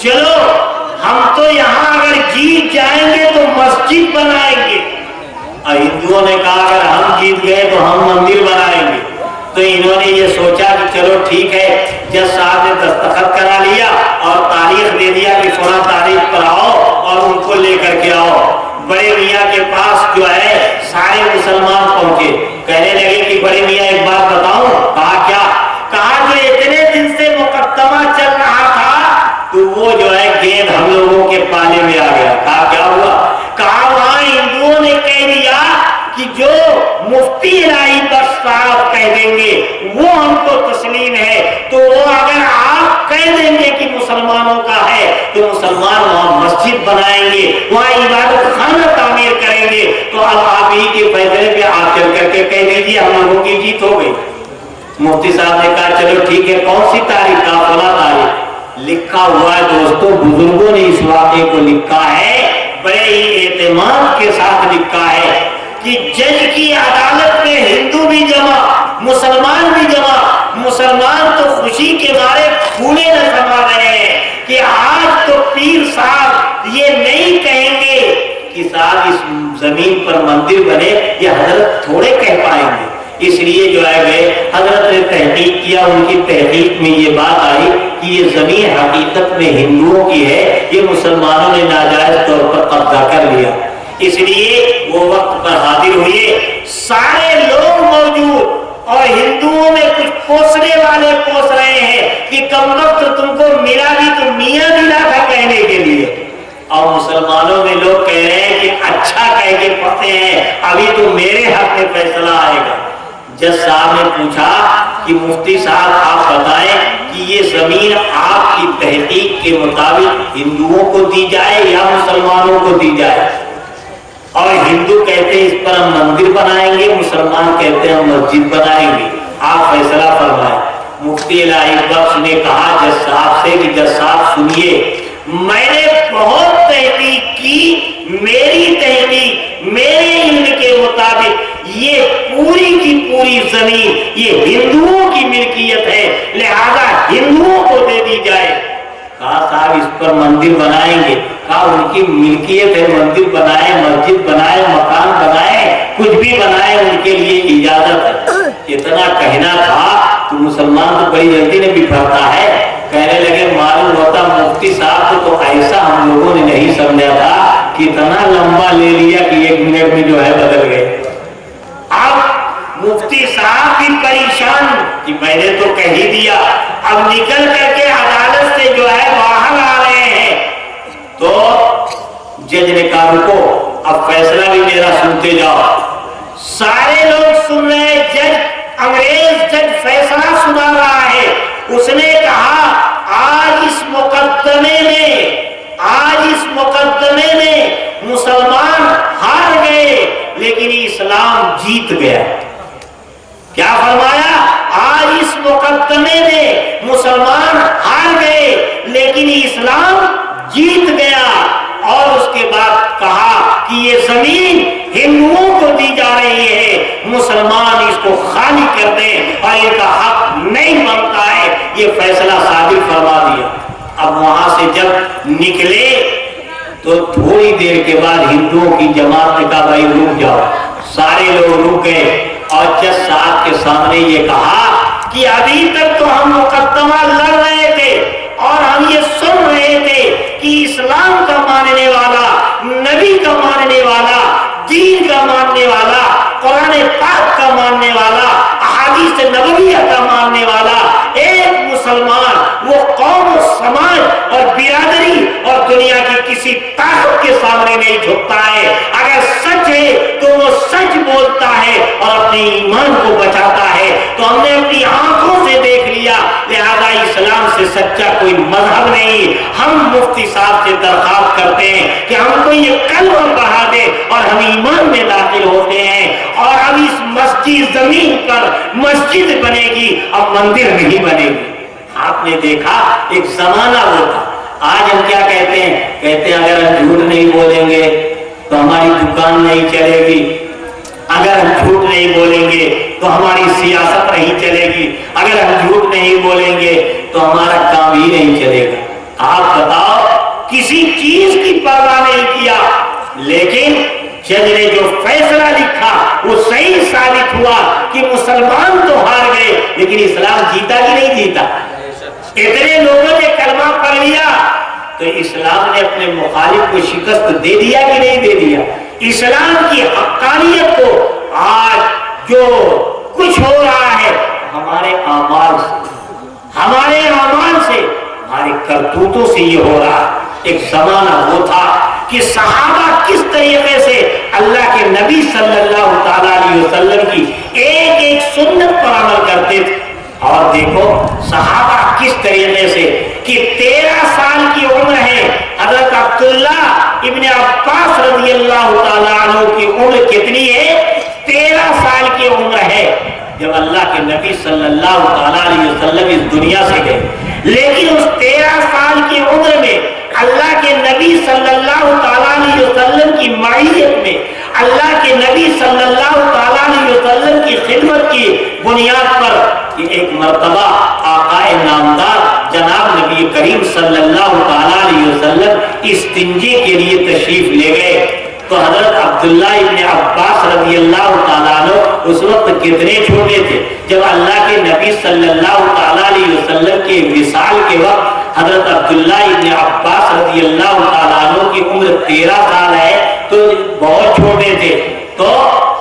چلو ہم تو یہاں اگر جیت جائیں گے تو مسجد بنائیں گے، اور ہندوؤں نے کہا اگر ہم جیت گئے تو ہم مندر بنائیں گے۔ تو انہوں نے یہ سوچا کہ چلو ٹھیک ہے، جج صاحب نے دستخط کرا لیا اور تاریخ دے دیا کہ فلاں تاریخ پر آؤ اور ان کو لے کر کے آؤ۔ بڑے میاں کے پاس جو ہے سارے مسلمان پہنچے، کہنے لگے کہ بڑے میاں ایک بات بتاؤں۔ کہا کیا؟ کہا جو اتنے دن سے مقدمہ چل رہا تھا تو وہ جو ہے گیند ہم لوگوں کے پالے میں آ گیا۔ کہا کیا ہوا؟ کہا وہاں ہندوؤں نے کہہ دیا کہ جو مفتی الہی بخش صاحب کہہ دیں گے وہ ہم کو تسلیم ہے، تو وہ اگر آپ کہہ دیں گے کہ مسلمانوں کا ہے تو مسلمان وہاں مسجد بنائیں گے، وہاں عبادت خانہ تعمیر کریں گے۔ تو اب آپ ہی کے فیصلے پہ آپ چل کر کے کہہ دیجیے ہم لوگوں کی جیت ہو گئی۔ مفتی صاحب نے کہا چلو ٹھیک ہے، کون سی تاریخ؟ کا فلاں تاریخ۔ لکھا ہوا ہے دوستوں، بزرگوں نے اس واقعے کو لکھا ہے، بڑے ہی اہتمام کے ساتھ لکھا ہے کہ جج کی عدالت میں ہندو بھی جمع، مسلمان بھی جمع۔ مسلمان تو خوشی کے مارے پھولے نہ سما رہے ہیں کہ آج تو پیر صاحب یہ نہیں کہیں گے کہ صاحب اس زمین پر مندر بنے، یہ حضرت تھوڑے کہہ پائیں گے۔ اس لیے جو ہے گئے حضرت نے تحقیق کیا، ان کی تحقیق میں یہ بات آئی کہ یہ زمین حقیقت میں ہندوؤں کی ہے، یہ مسلمانوں نے ناجائز طور پر قبضہ کر لیا۔ اس لیے وہ وقت پر حاضر ہوئے، سارے لوگ موجود، اور ہندوؤں میں کچھ کوسنے والے کوس رہے ہیں کہ کم وقت تم کو ملا بھی تو میاں ملا تھا کہنے کے لیے، اور مسلمانوں میں لوگ کہہ رہے ہیں کہ اچھا کہہ کے پڑھتے ہیں، ابھی تو میرے حق میں فیصلہ آئے گا۔ جج صاحب نے پوچھا کہ مفتی صاحب آپ بتائیں کہ یہ زمین آپ کی تحقیق کے مطابق ہندوؤں کو دی جائے یا مسلمانوں کو دی جائے؟ اور ہندو کہتے ہیں اس پر ہم مندر بنائیں گے، مسلمان کہتے ہیں ہم مسجد بنائیں گے، آپ فیصلہ فرمائیں۔ مفتی الہی بخش نے کہا جج صاحب سے کہ جج صاحب سنیے، میں نے بہت تحقیق کی، میری تحقیق میرے علم کے مطابق یہ پوری کی پوری زمین یہ ہندوؤں کی ملکیت ہے، لہذا ہندوؤں کو دے دی جائے۔ کہا صاحب اس پر مندر بنائیں گے؟ کہا ان کی ملکیت ہے، مندر بنائے، مسجد بنائے، مکان بنائے، کچھ بھی بنائے، ان کے لیے اجازت ہے۔ اتنا کہنا تھا تو مسلمان تو بڑی جلدی نے بکھرتا ہے، کہنے لگے معلوم ہوتا مفتی صاحب کو تو ایسا ہم لوگوں نے نہیں سمجھا تھا، کتنا لمبا لے لیا کہ ایک منٹ میں جو ہے بدل گئے۔ اب مفتی صاحب بھی پریشان کہ میں نے تو کہہ ہی دیا، اب نکل کر کے عدالت سے جو ہے باہر آ رہے ہیں، تو جج نے کہا رکو، اب فیصلہ بھی میرا سنتے جاؤ۔ سارے لوگ سن رہے، جج انگریز جج فیصلہ سنا رہا ہے۔ اس نے کہا آج اس مقدمے میں مسلمان ہار گئے لیکن اسلام جیت گیا۔ کیا فرمایا؟ آج اس مقدمے میں مسلمان ہار گئے لیکن اسلام جیت گیا۔ اور اس کے بعد کہا کہ یہ زمین ہندوؤں کو دی جا رہی ہے، مسلمان اس کو خالی کر دیں اور ان کا حق نہیں بنتا ہے، یہ فیصلہ صادر فرما دیا۔ اب وہاں سے جب نکلے تو تھوڑی دیر کے بعد ہندوؤں کی جماعت نے کہا بھائی رک جاؤ۔ سارے لوگ رک گئے اور جج صاحب کے سامنے یہ کہا کہ ابھی تک تو ہم مقدمہ لڑ رہے تھے اور ہم یہ سن رہے تھے کہ اسلام کا ماننے والا، نبی کا ماننے والا، دین کا ماننے والا، قرآن پاک کا ماننے والا، احادیث نبویہ کا ماننے والا ایک مسلمان وہ قوم و سماج اور برادری اور دنیا کی کسی طاقت کے سامنے نہیں جھکتا ہے۔ اگر سچ ہے تو وہ سچ بولتا ہے اور اپنے ایمان کو بچاتا ہے۔ تو ہم نے اپنی آنکھوں سے دیکھ لیا، لہذا اسلام سے سچا کوئی مذہب نہیں۔ ہم مفتی صاحب سے درخواست کرتے ہیں کہ ہم کو یہ کلمہ پڑھا دے اور ہم ایمان میں داخل ہوتے ہیں، اور اب اس مسجد زمین پر مسجد بنے گی، اب مندر نہیں بنے گی۔ آپ نے دیکھا ایک زمانہ وہ تھا، آج ہم کیا کہتے ہیں؟ کہتے ہیں اگر ہم جھوٹ نہیں بولیں گے تو ہماری دکان نہیں چلے گی، اگر ہم جھوٹ نہیں بولیں گے تو ہماری سیاست نہیں چلے گی، اگر ہم جھوٹ نہیں بولیں گے تو ہمارا کام ہی نہیں چلے گا۔ آپ بتاؤ کسی چیز کی پرواہ نہیں کیا، لیکن جج نے جو فیصلہ لکھا وہ صحیح ثابت ہوا کہ مسلمان تو ہار گئے لیکن اسلام جیتا کہ نہیں جیتا؟ اتنے لوگوں نے کلمہ پڑھ لیا تو اسلام نے اپنے مخالف کو شکست دے دیا کہ نہیں دے دیا؟ اسلام کی حقانیت کو آج جو کچھ ہو رہا ہے ہمارے اعمال سے، ہمارے کرتوتوں سے یہ ہو رہا ہے۔ ایک زمانہ وہ تھا کہ صحابہ کس طریقے سے اللہ کے نبی صلی اللہ تعالی علیہ وسلم کی ایک ایک سنت پر عمل کرتے تھے، اور دیکھو صحابہ کس طریقے سے کہ 13 سال کی عمر ہے، حضرت عبداللہ ابن عباس رضی اللہ تعالیٰ عنہ کی عمر کتنی ہے؟ 13 سال کی عمر ہے جب اللہ کے نبی صلی اللہ تعالیٰ علیہ وسلم اس دنیا سے گئے، لیکن اس 13 سال کی عمر میں اللہ کے نبی صلی اللہ تعالیٰ علیہ وسلم کی معیت میں، اللہ کے نبی صلی اللہ تعالیٰ علیہ وسلم کی خدمت کی بنیاد پر کہ ایک مرتبہ آقا نامدار جناب نبی کریم صلی اللہ تعالیٰ علیہ وسلم استنجے کے لیے تشریف لے گئے، تو حضرت عبداللہ ابن عباس رضی اللہ تعالیٰ عنہ اس وقت کتنے چھوٹے تھے؟ جب اللہ کے نبی صلی اللہ تعالیٰ علیہ وسلم کے وصال کے وقت حضرت عبداللہ ابن عباس رضی اللہ تعالیٰ عنہ کی عمر 13 سال ہے تو بہت چھوٹے تھے۔ تو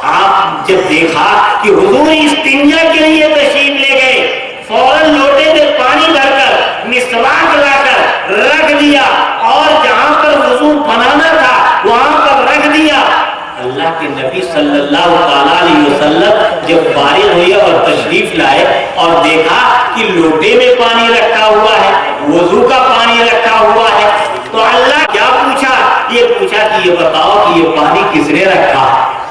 آپ جب دیکھا کہ حضور استنجا کے لیے تشریف لے گئے، فوراً لوٹے میں پانی بھر کر مسواک لا کر رکھ دیا، اور جہاں پر وضو بنانا تھا وہاں پر رکھ دیا۔ اللہ کے نبی صلی اللہ تعالیٰ علیہ وسلم جب فارغ ہوئے اور تشریف لائے اور دیکھا کہ لوٹے میں پانی رکھا ہوا ہے، وضو کا پانی رکھا ہوا ہے، تو اللہ کیا پوچھا؟ یہ پوچھا کہ یہ بتاؤ کہ یہ پانی کس نے رکھا؟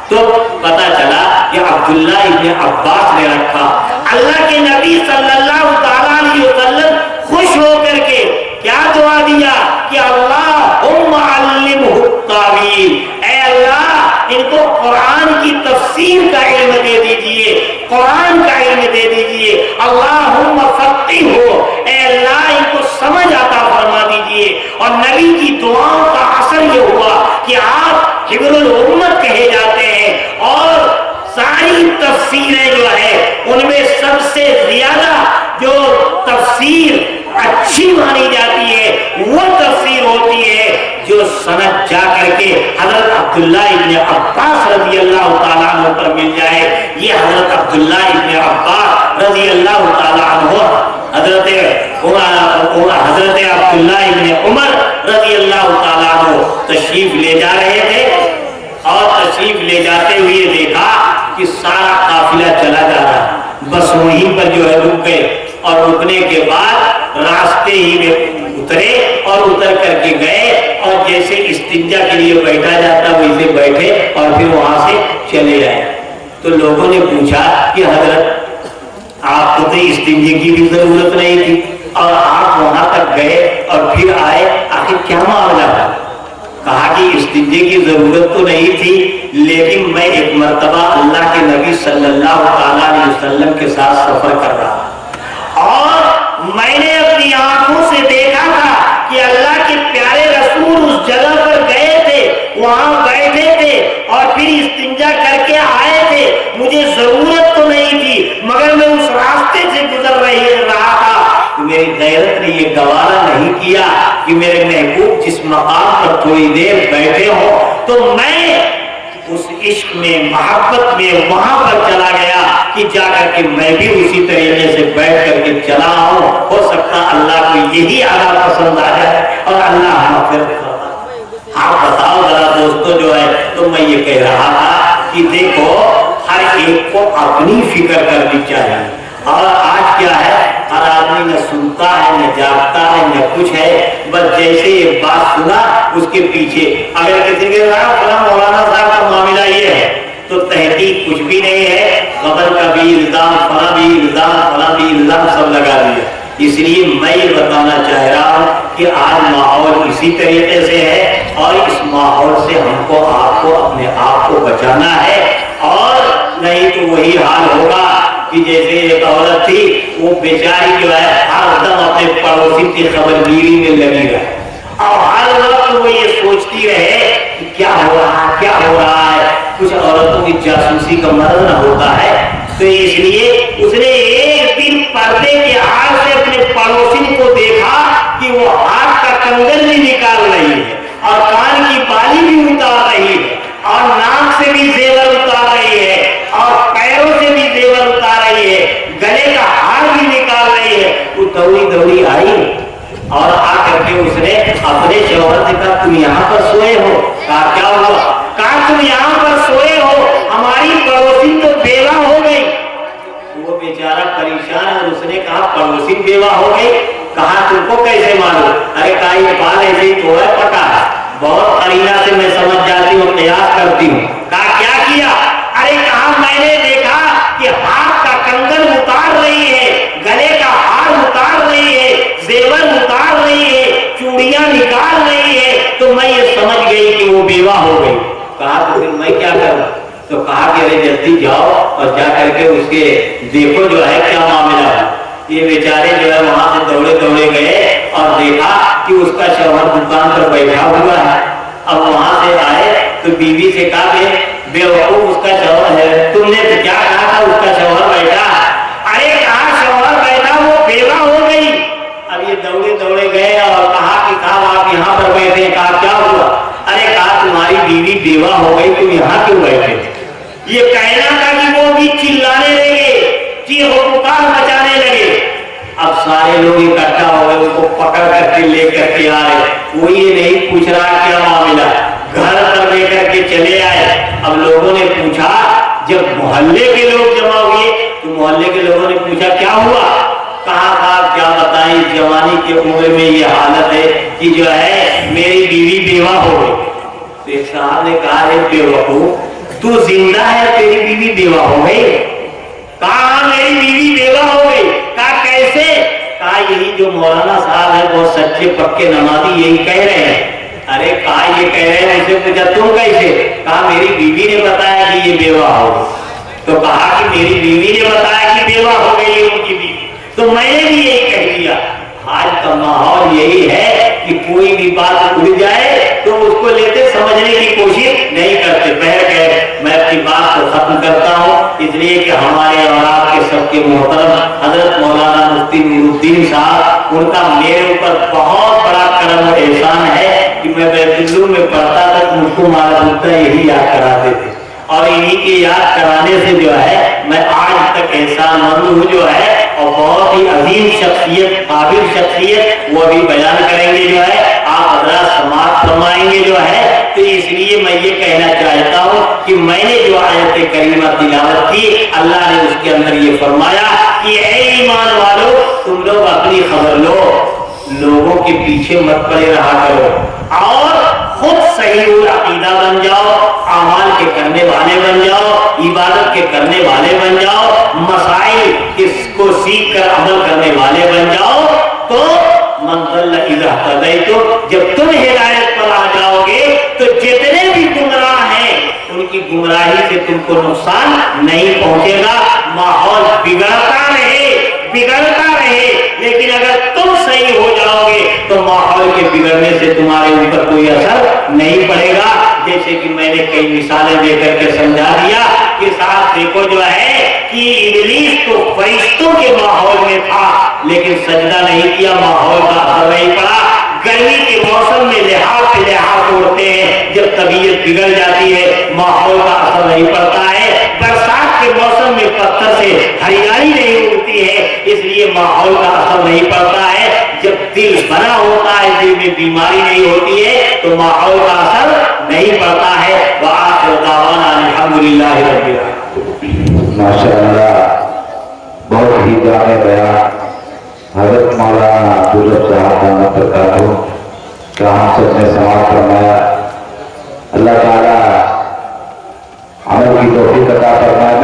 تو پتا چلا کہ عبداللہ ابن عباس نے رکھا۔ اللہ کے نبی صلی اللہ تعالیٰ علیہ وسلم خوش ہو کر کے کیا دعا دیا کہ اللہم علمہ التاویل، اے اللہ ان کو قرآن کی تفسیر کا علم دے دیجئے، قرآن کا علم دے دیجئے، اللہم فقہہ، اے اللہ ان کو سمجھ عطا فرما دیجئے۔ اور نبی کی دعاؤں کا اثر یہ ہوا کہ آپ حبر الامت کہے جاتے ہیں، اور ساری تفسیریں جو ہے ان میں سب سے زیادہ جو تفسیر اچھی مانی جاتی ہے وہ تفسیر ہوتی ہے جو سند جا کر کے حضرت عبداللہ ابن عباس رضی اللہ تعالیٰ عنہ پر مل جائے۔ یہ حضرت عبداللہ ابن عباس رضی اللہ تعالیٰ عنہ حضرت عبداللہ ابن عمر رضی اللہ تعالیٰ عنہ تشریف لے جا رہے تھے، اور تشریف لے جاتے ہوئے دیکھا کہ سارا قافلہ چلا جا رہا، بس وہیں پر جو ہے رک گئے، اور رکنے کے بعد راستے ہی میں اترے اور اتر کر کے گئے، اور جیسے استنجا کے لیے بیٹھا جاتا ویسے بیٹھے اور پھر وہاں سے چلے آئے۔ تو لوگوں نے پوچھا کہ حضرت آپ کو تو استنجے کی بھی ضرورت نہیں تھی اور آپ وہاں تک گئے اور پھر آئے، آخر کیا معاملہ تھا؟ کہا کہ استنجے کی ضرورت تو نہیں تھی، لیکن میں ایک مرتبہ اللہ کے نبی صلی اللہ تعالیٰ علیہ وسلم کے ساتھ سفر کر رہا، اور میں نے اپنی آنکھوں سے دیکھا تھا کہ اللہ کے پیارے رسول اس جگہ پر گئے تھے، وہاں بیٹھے تھے اور پھر استنجا کر کے آئے تھے۔ مجھے ضرورت تو نہیں تھی مگر میں اس راستے سے گزر رہا تھا۔ میری غیرت نے یہ گوارا نہیں کیا کہ میرے محبوب جس مقام پر تھوڑی دیر بیٹھے ہو تو میں اس عشق میں، محبت میں وہاں پر چلا گیا کہ جا کر کے میں بھی اسی طریقے سے بیٹھ کر کے چلا ہوں۔ ہو سکتا اللہ کو یہی ادا پسند آ جائے اور اللہ مغفرت کرتا۔ آپ بتاؤ ذرا دوستو جو ہے، تو میں یہ کہہ رہا تھا کہ دیکھو ہر ایک کو اپنی فکر کرنی چاہیے، اور آج کیا ہے ہر آدمی نہ سنتا ہے نہ جاگتا ہے نہ کچھ ہے، بس جیسے یہ بات سنا اس کے پیچھے اگر کسی کے فلاں مولانا صاحب کا معاملہ یہ ہے تو تحقیق کچھ بھی نہیں ہے، قبر کا بھی الزام، فلاں بھی الزام، فلاں بھی الزام سب لگا دیا۔ اس لیے میں یہ بتانا چاہ رہا ہوں کہ آج ماحول اسی طریقے سے ہے، اور اس ماحول سے ہم کو آپ کو اپنے آپ کو بچانا ہے، اور نہیں تو وہی حال ہوگا کہ جیسے ایک عورت تھی وہ بیچاری جو ہے ہر دم اپنے پڑوسی کی خبرگیری میں لگی رہے، اور ہر کسی کا مرض نہ ہوتا ہے، تو اس لیے اس نے ایک دن پردے کے آڑ سے اپنے پڑوسی کو دیکھا کہ وہ ہاتھ کا کنگن بھی نکال رہی ہے اور کان کی بالی بھی اتار رہی ہے اور ناک سے بھی زیور اتار رہی ہے اور پیروں سے بھی زیور اتار رہی ہے، گلے کا ہار بھی نکال رہی ہے۔ وہ دوڑی دوڑی آئی اور آ کر کے اس نے اپنے شوہر سے کہا تم یہاں پر سوئے ہو؟ کہا کیا ہوا؟ کہا تم یہاں پر سوئے ہو، ہماری پڑوسی تو بیوہ ہو گئی۔ وہ بیچارہ پریشان ہے، اس نے کہا پڑوسی بیوہ ہو گئی؟ کہا تم کو کیسے معلوم؟ ارے کہا یہ بال ایسے ہی تو ہے، پکا ہے، بہت قرینہ سے میں سمجھ جاتی ہوں، قیاس کرتی ہوں۔ کہا کیا کیا؟ ارے کہا میں نے دیکھا کہ ہاتھ کا کنگن اتار رہی ہے، گلے کا ہار اتار رہی ہے، زیور اتار رہی ہے، چوڑیاں نکال رہی ہے، تو میں یہ سمجھ گئی کہ وہ بیوہ ہو گئی۔ کہا تو پھر میں کیا کروں؟ تو کہا کہ ارے جلدی جاؤ اور جا کر کے اس کے دیکھو جو ہے کیا معاملہ ہے۔ یہ بیچارے جو ہے وہاں سے دوڑے دوڑے گئے اور دیکھا کہ اس کا شوہر دکان پر بیٹھا ہوا ہے۔ اب وہاں سے آئے تو بیوی سے کہا کہ بے وقوف اس کا شوہر ہے، تم نے تو کیا کہا تھا اس کا شوہر بیٹھا؟ ارے کہا شوہر بیٹھا، وہ بیوہ ہو گئی۔ اب یہ دوڑے دوڑے گئے اور کہا کہ صاحب آپ یہاں پر بیٹھے؟ کہا کیا ہوا؟ ارے کہا تمہاری بیوی بیوہ ہو گئی، تم یہاں کیوں بیٹھے؟ یہ کہنا تھا کہ وہ بھی چلانے لگے، چیخ و پکار مچانے لگے۔ اب سارے لوگ اکٹھا ہو گئے، اس کو پکڑ کر کے لے کر کے آ رہے، وہ یہ نہیں پوچھ رہا کیا معاملہ، گھر پر لے کر کے چلے آئے۔ اب لوگوں نے پوچھا، جب محلے کے لوگ جمع ہوئے تو محلے کے لوگوں نے پوچھا کیا ہوا؟ کہا صاحب کیا بتائیں، جوانی کے عمر میں یہ حالت ہے کہ جو ہے میری بیوی بیوہ ہو گئی۔ تو ایک صاحب نے کہا ہے بے وقوف تو زندہ ہے، تیری بیوی بیوہ ہو گئی؟ کہا میری بیوی بیوہ ہو گئی۔ کہا کیسے؟ کہا یہی جو مولانا صاحب ہے بہت سچے پکے نمازی یہی کہہ رہے ہیں۔ ارے کہا یہ کہہ رہے ہیں، اسے پوچھا تم کیسے؟ کہا میری بیوی نے بتایا کہ یہ بیوہ ہو گئی۔ تو کہا کہ میری بیوی نے بتایا کہ بیوہ ہو گئی ہے ان کی بیوی، تو میں نے بھی یہی کہہ دیا۔ آج کا ماحول یہی ہے کہ کوئی بھی بات اڑ جائے تو اس کو لیتے سمجھنے کی کوشش نہیں کرتے۔ بہرکیف میں اپنی بات کو ختم کرتا ہوں، اس لیے کہ ہمارے اور آپ کے سب کے محترم حضرت مولانا مفتی نور الدین صاحب، ان کا میرے اوپر بہت بڑا کرم و احسان ہے کہ میں بیت العلوم میں پڑھتا تھا تو مجھ کو مالا مدعا یہی یاد کراتے تھے، اور انہی کے یاد کرانے سے جو ہے میں آج تک احسان مند ہوں جو ہے۔ اور بہت ہی عظیم شخصیت، قابل شخصیت، وہ ابھی بیان کریں گے جو ہے، آپ حضرات سماعت فرمائیں گے جو ہے۔ تو اس لیے میں یہ کہنا چاہتا ہوں کہ میں نے جو آیت کریمہ تلاوت کی، اللہ نے اس کے اندر یہ فرمایا کہ اے ایمان والو تم لوگ اپنی خبر لو، لوگوں کے پیچھے مت پڑے رہا کرو اور خود صحیح العقیدہ بن جاؤ، اعمال کے کرنے والے بن جاؤ، عبادت کے کرنے والے بن جاؤ، مسائل کو سیکھ کر عمل کرنے والے بن جاؤ۔ تو من ضل اذا اهتدیتم، جب تم ہدایت پر آ جاؤ گے تو جتنے بھی گمراہ ہیں ان کی گمراہی سے تم کو نقصان نہیں پہنچے گا۔ ماحول بگڑتا رہے لیکن اگر تم صحیح ہو جاؤ گے تو ماحول کے بگڑنے سے تمہارے اوپر کوئی اثر نہیں پڑے گا۔ جیسے کہ میں نے کئی مثالیں دے کر کے سمجھا دیا کہ صاحب دیکھو جو ہے کہ ابلیس تو فرشتوں کے ماحول میں تھا لیکن سجدہ نہیں کیا، ماحول کا اثر نہیں پڑا۔ گرمی کے موسم میں لحاظ پہ لحاظ توڑتے ہیں، جب طبیعت بگڑ جاتی ہے ماحول کا اثر نہیں پڑتا ہے۔ برسات کے موسم میں پتھر سے ہریالی نہیں اگتی ہے، اس لیے ماحول کا اثر نہیں پڑتا ہے۔ جب دل بنا ہوتا ہے، دل میں بیماری نہیں ہوتی ہے تو ماحول کا اثر نہیں پڑتا ہے۔ وآخر دعوانا الحمدللہ رب العالمین۔ ماشاءاللہ، بہت ہی جامع بیان حضرت مولانا عبدالرب صاحب دامت برکاتہ کا ہم سب نے سماعت فرمایا۔ اللہ تعالیٰ عمل کی توفیق عطا فرمائے۔